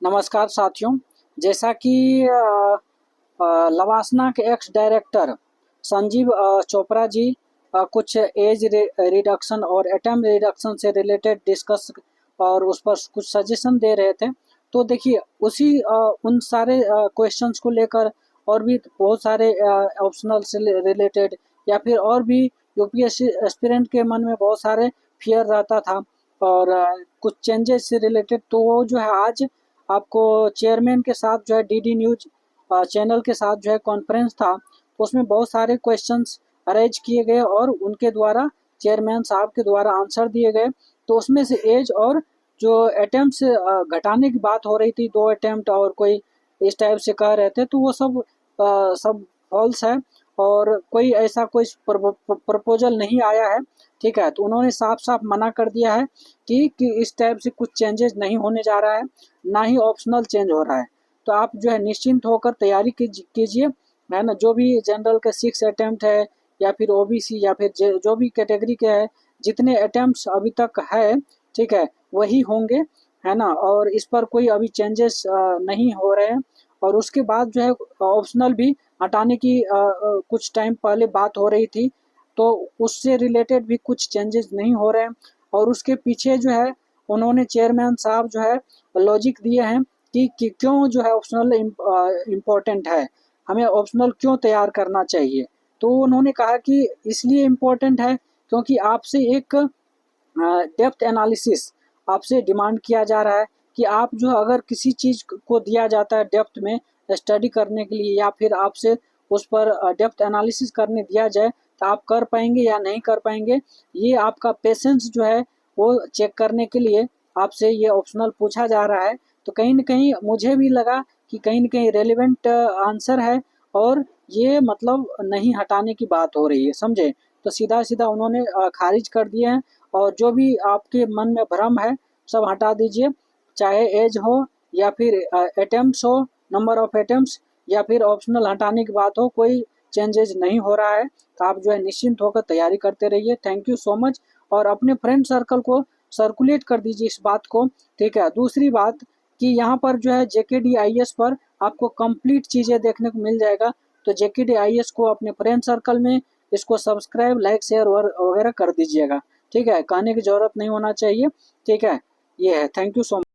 नमस्कार साथियों। जैसा कि लवासना के एक्स डायरेक्टर संजीव चोपड़ा जी कुछ एज रिडक्शन और एटम रिडक्शन से रिलेटेड डिस्कस और उस पर कुछ सजेशन दे रहे थे। तो देखिए उसी उन सारे क्वेश्चंस को लेकर और भी बहुत सारे ऑप्शनल से रिलेटेड या फिर और भी यूपीएससी एस्पिरेंट के मन में बहुत सारे फियर रहता था और कुछ चेंजेस से रिलेटेड। तो वो जो है आज आपको चेयरमैन के साथ जो है डीडी न्यूज चैनल के साथ जो है कॉन्फ्रेंस था, तो उसमें बहुत सारे क्वेश्चंस अरेंज किए गए और उनके द्वारा चेयरमैन साहब के द्वारा आंसर दिए गए। तो उसमें से एज और जो अटेम्प्ट घटाने की बात हो रही थी, 2 अटेम्प्ट और कोई इस टाइप से कह रहे थे, तो वो सब फॉल्स है और कोई ऐसा कोई प्रपोजल नहीं आया है। ठीक है, तो उन्होंने साफ साफ मना कर दिया है कि इस टाइप से कुछ चेंजेस नहीं होने जा रहा है, ना ही ऑप्शनल चेंज हो रहा है। तो आप जो है निश्चिंत होकर तैयारी कीजिए, है ना। जो भी जनरल के 6 अटेम्प्ट है या फिर ओबीसी या फिर जो भी कैटेगरी के है, जितने अटेम्प्ट्स अभी तक है, ठीक है, वही होंगे, है ना। और इस पर कोई अभी चेंजेस नहीं हो रहे हैं। और उसके बाद जो है ऑप्शनल भी हटाने की कुछ टाइम पहले बात हो रही थी, तो उससे रिलेटेड भी कुछ चेंजेस नहीं हो रहे हैं। और उसके पीछे जो है उन्होंने चेयरमैन साहब जो है लॉजिक दिए हैं कि क्यों जो है ऑप्शनल इम्पोर्टेंट है, हमें ऑप्शनल क्यों तैयार करना चाहिए। तो उन्होंने कहा कि इसलिए इम्पोर्टेंट है क्योंकि आपसे एक डेप्थ एनालिसिस आपसे डिमांड किया जा रहा है कि आप जो अगर किसी चीज़ को दिया जाता है डेप्थ में स्टडी करने के लिए या फिर आपसे उस पर डेप्थ एनालिसिस करने दिया जाए, तो आप कर पाएंगे या नहीं कर पाएंगे। ये आपका पेशेंस जो है वो चेक करने के लिए आपसे ये ऑप्शनल पूछा जा रहा है। तो कहीं न कहीं मुझे भी लगा कि कहीं न कहीं रेलेवेंट आंसर है और ये मतलब नहीं हटाने की बात हो रही है, समझे। तो सीधा-सीधा उन्होंने खारिज कर दिए हैं और जो भी आपके मन में भ्रम है सब हटा दीजिए, चाहे एज हो या फिर अटेम्प्ट्स हो, नंबर ऑफ अटेम्प्ट्स या फिर ऑप्शनल हटाने की बात हो, कोई चेंजेस नहीं हो रहा है। तो आप जो है निश्चिंत होकर तैयारी करते रहिए। थैंक यू सो मच और अपने फ्रेंड सर्कल को सर्कुलेट कर दीजिए इस बात को, ठीक है। दूसरी बात कि यहाँ पर जो है जेकेडीआईएस पर आपको कंप्लीट चीज़ें देखने को मिल जाएगा। तो जेकेडीआईएस को अपने फ्रेंड सर्कल में इसको सब्सक्राइब, लाइक, शेयर वगैरह कर दीजिएगा, ठीक है। कहने की ज़रूरत नहीं होना चाहिए, ठीक है। ये है, थैंक यू सो मच।